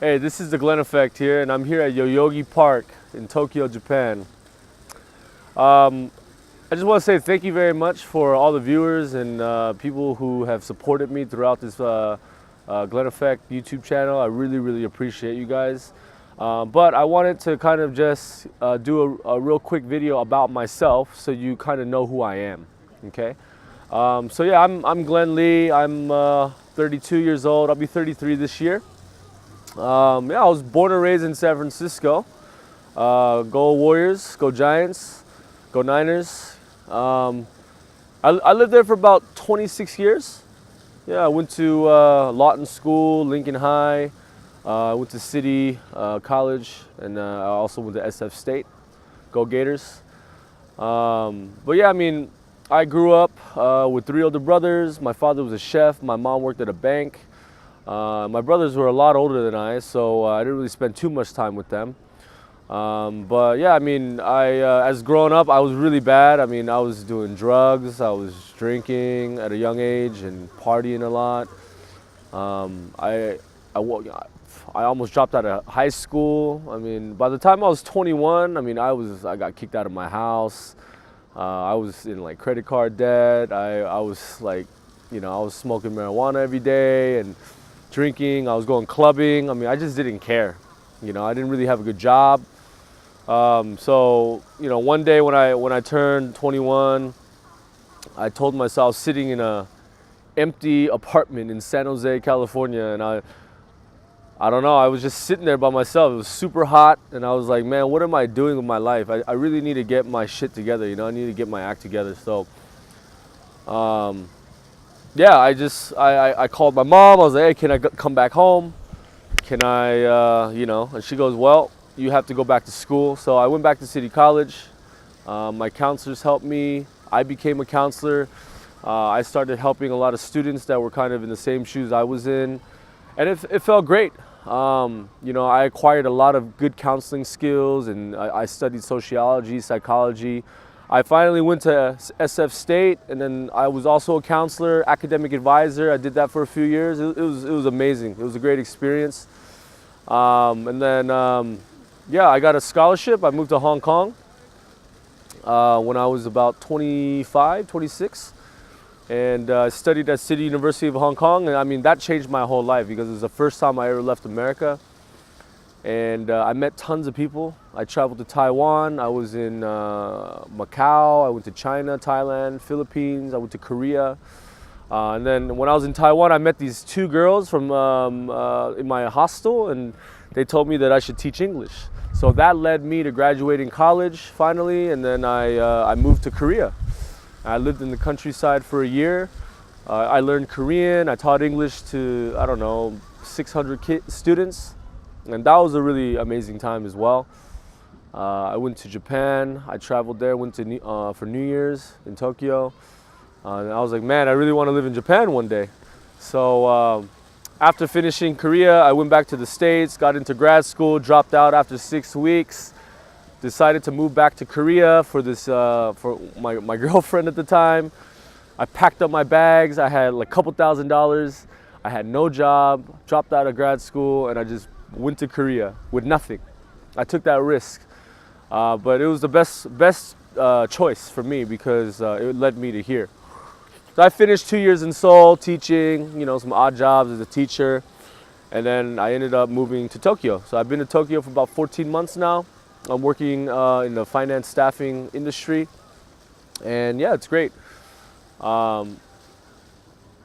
Hey, this is the Glen Effect here, and I'm here at Yoyogi Park in Tokyo, Japan. I just want to say thank you very much for all the viewers and people who have supported me throughout this Glen Effect YouTube channel. I really appreciate you guys. But I wanted to kind of just do a real quick video about myself so you kind of know who I am, okay? So yeah, I'm Glen Lee. I'm 32 years old. I'll be 33 this year. Yeah, I was born and raised in San Francisco. Go Warriors, go Giants, go Niners. I lived there for about 26 years. Yeah, I went to Lawton School, Lincoln High. I went to City College, and I also went to SF State. Go Gators. But yeah, I mean, I grew up with 3 older brothers. My father was a chef. My mom worked at a bank. My brothers were a lot older than I, so I didn't really spend too much time with them. But yeah, I mean, as growing up, I was really bad. I mean, I was doing drugs, I was drinking at a young age and partying a lot. I almost dropped out of high school. I mean, by the time I was 21, I mean, I got kicked out of my house. I was in like credit card debt. I was like, I was smoking marijuana every day and drinking. I was going clubbing. I mean, I just didn't care. I didn't really have a good job. So, one day when I turned 21, I told myself I was sitting in a empty apartment in San Jose, California, and I don't know, I was just sitting there by myself. It was super hot, and I was like, man, what am I doing with my life? I really need to get my shit together, I need to get my act together. So, yeah, I called my mom. I was like, hey, can I come back home? Can I, and she goes, well, you have to go back to school. So I went back to City College. My counselors helped me. I became a counselor. I started helping a lot of students that were kind of in the same shoes I was in. And it felt great. I acquired a lot of good counseling skills, and I studied sociology, psychology. I finally went to SF State, and then I was also a counselor, academic advisor. I did that for a few years. It was amazing. It was a great experience. And then, yeah, I got a scholarship. I moved to Hong Kong when I was about 25, 26. And I studied at City University of Hong Kong. And I mean, that changed my whole life because it was the first time I ever left America. And I met tons of people. I traveled to Taiwan. I was in Macau. I went to China, Thailand, Philippines. I went to Korea. And then when I was in Taiwan, I met these 2 girls from in my hostel, and they told me that I should teach English. So that led me to graduating college finally, and then I moved to Korea. I lived in the countryside for a year. I learned Korean. I taught English to, 600 students. And that was a really amazing time as well. I went to Japan. I traveled there, went to for New Year's in Tokyo. And I was like, man, I really want to live in Japan one day. So after finishing Korea, I went back to the States, got into grad school, dropped out after 6 weeks, decided to move back to Korea for my girlfriend at the time. I packed up my bags. I had like a couple $1,000s. I had no job, dropped out of grad school, and I just went to Korea with nothing. I took that risk, but it was the best choice for me because it led me to here. So I finished 2 years in Seoul teaching, some odd jobs as a teacher, and then I ended up moving to Tokyo. So I've been to Tokyo for about 14 months now. I'm working in the finance staffing industry, and yeah, it's great. But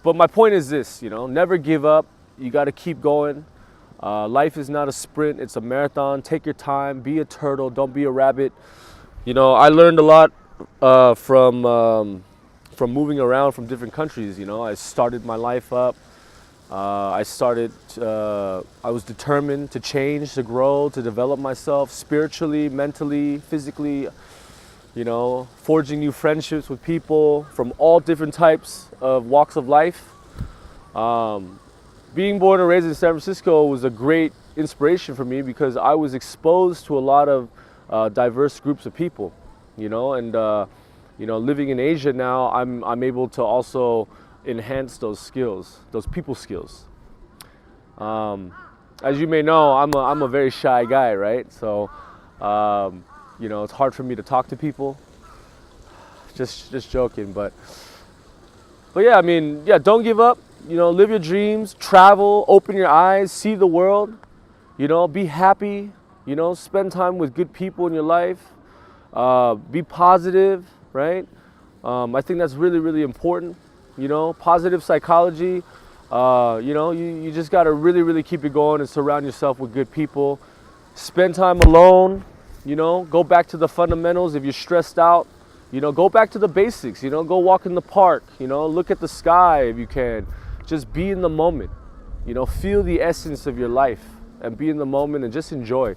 my point is this, never give up. You got to keep going. Life is not a sprint, it's a marathon. Take your time, be a turtle, don't be a rabbit. I learned a lot from moving around from different countries. I started my life up. I was determined to change, to grow, to develop myself spiritually, mentally, physically, forging new friendships with people from all different types of walks of life. Being born and raised in San Francisco was a great inspiration for me because I was exposed to a lot of diverse groups of people, and living in Asia now, I'm able to also enhance those skills, those people skills. as you may know, I'm a very shy guy, right? So, you know, it's hard for me to talk to people. Just joking, but yeah, I mean, yeah, don't give up. You know, live your dreams, travel, open your eyes, see the world. You know, be happy. You know, spend time with good people in your life. Be positive, right? I think that's really, really important. You know, positive psychology. You know, you just got to really, really keep it going and surround yourself with good people. Spend time alone. You know, go back to the fundamentals. If you're stressed out, you know, go back to the basics. You know, go walk in the park. You know, look at the sky if you can. Just be in the moment. You know, feel the essence of your life and be in the moment and just enjoy.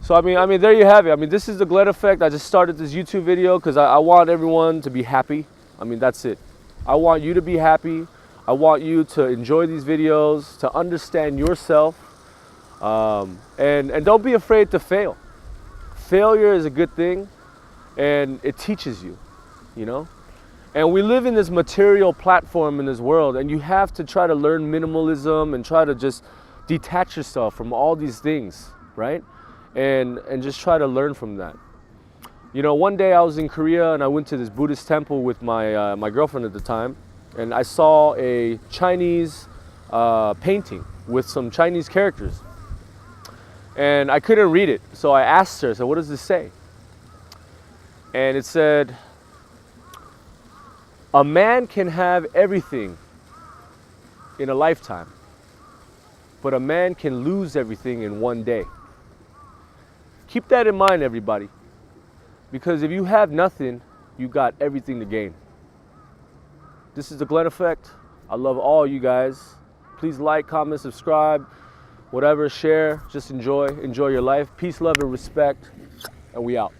So I mean, there you have it. I mean, this is the Glen effect. I just started this YouTube video because I want everyone to be happy. I mean, that's it. I want you to be happy. I want you to enjoy these videos, to understand yourself, and don't be afraid to fail. Failure is a good thing, and it teaches you, you know. And we live in this material platform in this world, and you have to try to learn minimalism and try to just detach yourself from all these things, right? And just try to learn from that. You know, one day I was in Korea and I went to this Buddhist temple with my girlfriend at the time, and I saw a Chinese painting with some Chinese characters. And I couldn't read it, so I asked her, I said, what does this say? And it said, a man can have everything in a lifetime, but a man can lose everything in one day. Keep that in mind, everybody, because if you have nothing, you got everything to gain. This is the Glen Effect. I love all you guys. Please like, comment, subscribe, whatever, share. Just enjoy your life. Peace, love, and respect, and we out.